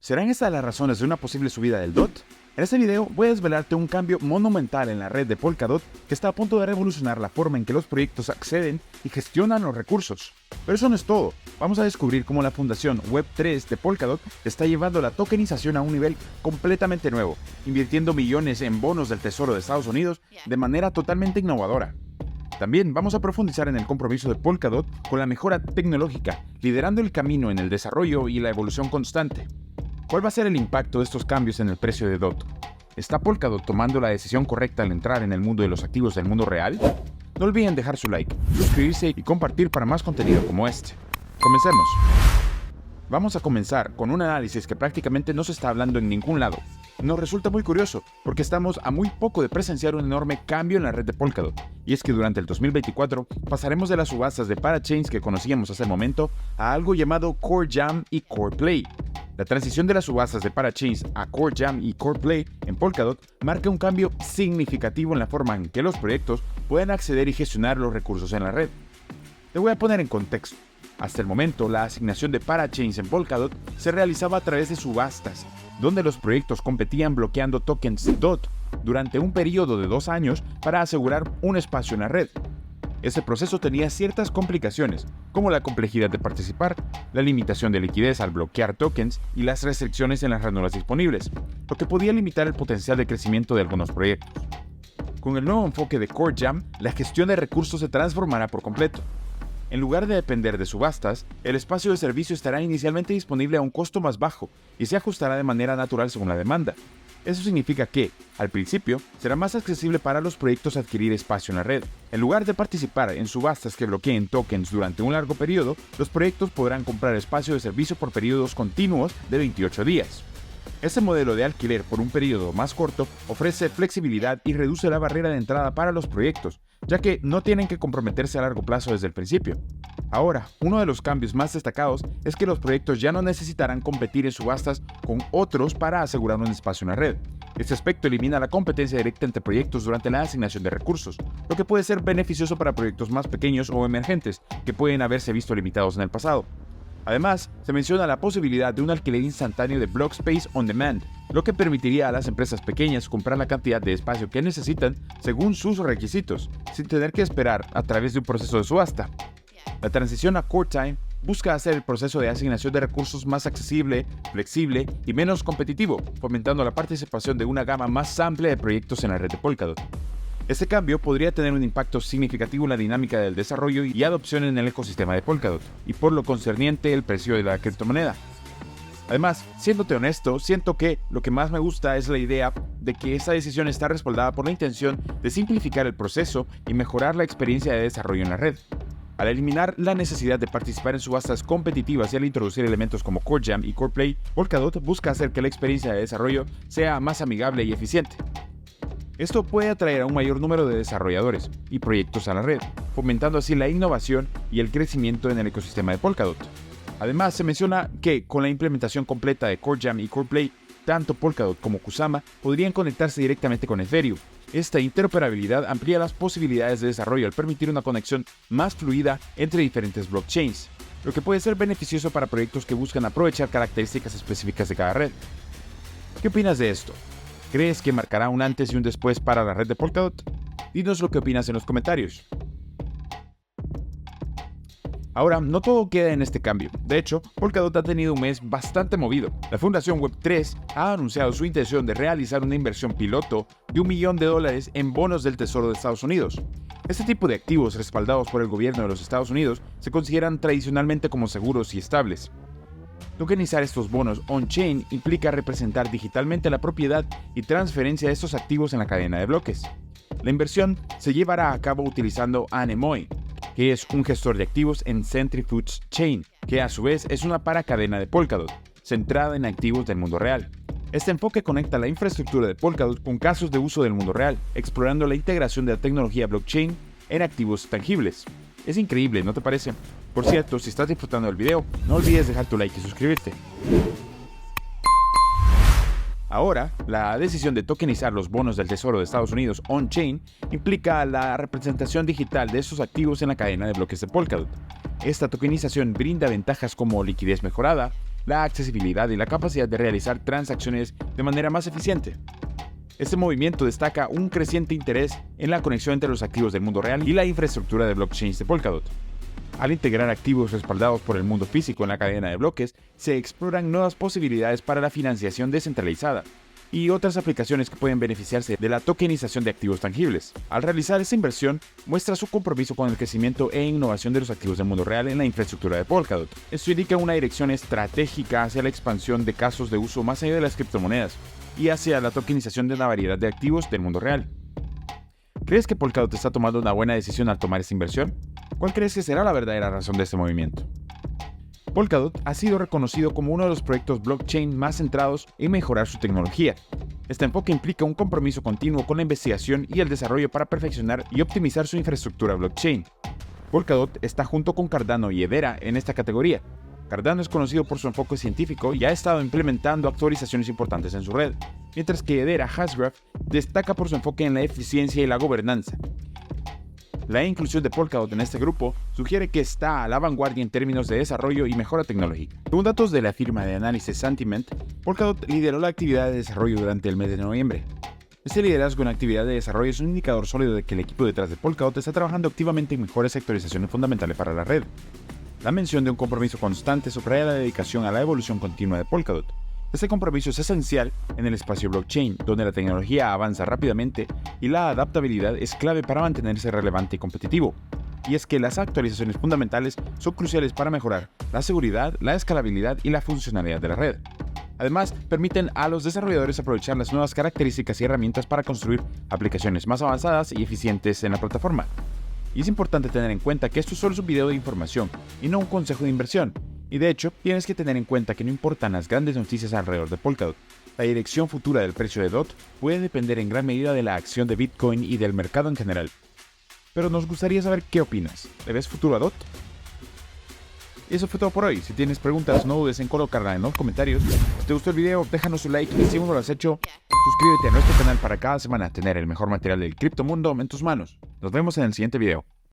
¿Serán estas las razones de una posible subida del DOT? En este video voy a desvelarte un cambio monumental en la red de Polkadot que está a punto de revolucionar la forma en que los proyectos acceden y gestionan los recursos. Pero eso no es todo, vamos a descubrir cómo la fundación Web3 de Polkadot está llevando la tokenización a un nivel completamente nuevo, invirtiendo millones en bonos del Tesoro de Estados Unidos de manera totalmente innovadora. También vamos a profundizar en el compromiso de Polkadot con la mejora tecnológica, liderando el camino en el desarrollo y la evolución constante. ¿Cuál va a ser el impacto de estos cambios en el precio de DOT? ¿Está Polkadot tomando la decisión correcta al entrar en el mundo de los activos del mundo real? No olviden dejar su like, suscribirse y compartir para más contenido como este. Comencemos. Vamos a comenzar con un análisis que prácticamente no se está hablando en ningún lado. Nos resulta muy curioso porque estamos a muy poco de presenciar un enorme cambio en la red de Polkadot, y es que durante el 2024 pasaremos de las subastas de parachains que conocíamos hasta el momento a algo llamado Core Jam y Core Play. La transición de las subastas de parachains a Core Jam y Core Play en Polkadot marca un cambio significativo en la forma en que los proyectos pueden acceder y gestionar los recursos en la red. Te voy a poner en contexto. Hasta el momento, la asignación de parachains en Polkadot se realizaba a través de subastas, donde los proyectos competían bloqueando tokens DOT durante un periodo de 2 años para asegurar un espacio en la red. Este proceso tenía ciertas complicaciones, como la complejidad de participar, la limitación de liquidez al bloquear tokens y las restricciones en las ranuras disponibles, lo que podía limitar el potencial de crecimiento de algunos proyectos. Con el nuevo enfoque de Core Jam, la gestión de recursos se transformará por completo. En lugar de depender de subastas, el espacio de servicio estará inicialmente disponible a un costo más bajo y se ajustará de manera natural según la demanda. Eso significa que, al principio, será más accesible para los proyectos adquirir espacio en la red. En lugar de participar en subastas que bloqueen tokens durante un largo periodo, los proyectos podrán comprar espacio de servicio por periodos continuos de 28 días. Este modelo de alquiler por un periodo más corto ofrece flexibilidad y reduce la barrera de entrada para los proyectos, ya que no tienen que comprometerse a largo plazo desde el principio. Ahora, uno de los cambios más destacados es que los proyectos ya no necesitarán competir en subastas con otros para asegurar un espacio en la red. Este aspecto elimina la competencia directa entre proyectos durante la asignación de recursos, lo que puede ser beneficioso para proyectos más pequeños o emergentes, que pueden haberse visto limitados en el pasado. Además, se menciona la posibilidad de un alquiler instantáneo de Block Space on Demand, lo que permitiría a las empresas pequeñas comprar la cantidad de espacio que necesitan según sus requisitos, sin tener que esperar a través de un proceso de subasta. La transición a Core Time busca hacer el proceso de asignación de recursos más accesible, flexible y menos competitivo, fomentando la participación de una gama más amplia de proyectos en la red de Polkadot. Este cambio podría tener un impacto significativo en la dinámica del desarrollo y adopción en el ecosistema de Polkadot, y por lo concerniente el precio de la criptomoneda. Además, siéndote honesto, siento que lo que más me gusta es la idea de que esta decisión está respaldada por la intención de simplificar el proceso y mejorar la experiencia de desarrollo en la red. Al eliminar la necesidad de participar en subastas competitivas y al introducir elementos como Core Jam y Core Play, Polkadot busca hacer que la experiencia de desarrollo sea más amigable y eficiente. Esto puede atraer a un mayor número de desarrolladores y proyectos a la red, fomentando así la innovación y el crecimiento en el ecosistema de Polkadot. Además, se menciona que con la implementación completa de Core Jam y Core Play, tanto Polkadot como Kusama podrían conectarse directamente con Ethereum. Esta interoperabilidad amplía las posibilidades de desarrollo al permitir una conexión más fluida entre diferentes blockchains, lo que puede ser beneficioso para proyectos que buscan aprovechar características específicas de cada red. ¿Qué opinas de esto? ¿Crees que marcará un antes y un después para la red de Polkadot? Dinos lo que opinas en los comentarios. Ahora, no todo queda en este cambio. De hecho, Polkadot ha tenido un mes bastante movido. La fundación Web3 ha anunciado su intención de realizar una inversión piloto de $1 millón en bonos del Tesoro de Estados Unidos. Este tipo de activos respaldados por el gobierno de los Estados Unidos se consideran tradicionalmente como seguros y estables. Tokenizar estos bonos on-chain implica representar digitalmente la propiedad y transferencia de estos activos en la cadena de bloques. La inversión se llevará a cabo utilizando Anemoy, que es un gestor de activos en Centrifuge Chain, que a su vez es una paracadena de Polkadot, centrada en activos del mundo real. Este enfoque conecta la infraestructura de Polkadot con casos de uso del mundo real, explorando la integración de la tecnología blockchain en activos tangibles. Es increíble, ¿no te parece? Por cierto, si estás disfrutando del video, no olvides dejar tu like y suscribirte. Ahora, la decisión de tokenizar los bonos del Tesoro de Estados Unidos on-chain implica la representación digital de esos activos en la cadena de bloques de Polkadot. Esta tokenización brinda ventajas como liquidez mejorada, la accesibilidad y la capacidad de realizar transacciones de manera más eficiente. Este movimiento destaca un creciente interés en la conexión entre los activos del mundo real y la infraestructura de blockchain de Polkadot. Al integrar activos respaldados por el mundo físico en la cadena de bloques, se exploran nuevas posibilidades para la financiación descentralizada y otras aplicaciones que pueden beneficiarse de la tokenización de activos tangibles. Al realizar esta inversión, muestra su compromiso con el crecimiento e innovación de los activos del mundo real en la infraestructura de Polkadot. Esto indica una dirección estratégica hacia la expansión de casos de uso más allá de las criptomonedas y hacia la tokenización de una variedad de activos del mundo real. ¿Crees que Polkadot está tomando una buena decisión al tomar esta inversión? ¿Cuál crees que será la verdadera razón de este movimiento? Polkadot ha sido reconocido como uno de los proyectos blockchain más centrados en mejorar su tecnología. Este enfoque implica un compromiso continuo con la investigación y el desarrollo para perfeccionar y optimizar su infraestructura blockchain. Polkadot está junto con Cardano y Hedera en esta categoría. Cardano es conocido por su enfoque científico y ha estado implementando actualizaciones importantes en su red, mientras que Hedera Hashgraph destaca por su enfoque en la eficiencia y la gobernanza. La inclusión de Polkadot en este grupo sugiere que está a la vanguardia en términos de desarrollo y mejora tecnológica. Según datos de la firma de análisis Sentiment, Polkadot lideró la actividad de desarrollo durante el mes de noviembre. Este liderazgo en la actividad de desarrollo es un indicador sólido de que el equipo detrás de Polkadot está trabajando activamente en mejores actualizaciones fundamentales para la red. La mención de un compromiso constante subraya la dedicación a la evolución continua de Polkadot. Este compromiso es esencial en el espacio blockchain, donde la tecnología avanza rápidamente y la adaptabilidad es clave para mantenerse relevante y competitivo. Y es que las actualizaciones fundamentales son cruciales para mejorar la seguridad, la escalabilidad y la funcionalidad de la red. Además, permiten a los desarrolladores aprovechar las nuevas características y herramientas para construir aplicaciones más avanzadas y eficientes en la plataforma. Y es importante tener en cuenta que esto solo es un video de información y no un consejo de inversión. Y de hecho, tienes que tener en cuenta que no importan las grandes noticias alrededor de Polkadot, la dirección futura del precio de DOT puede depender en gran medida de la acción de Bitcoin y del mercado en general. Pero nos gustaría saber qué opinas. ¿Le ves futuro a DOT? Y eso fue todo por hoy. Si tienes preguntas, no dudes en colocarla en los comentarios. Si te gustó el video, déjanos un like y si aún no lo has hecho, suscríbete a nuestro canal para cada semana tener el mejor material del criptomundo en tus manos. Nos vemos en el siguiente video.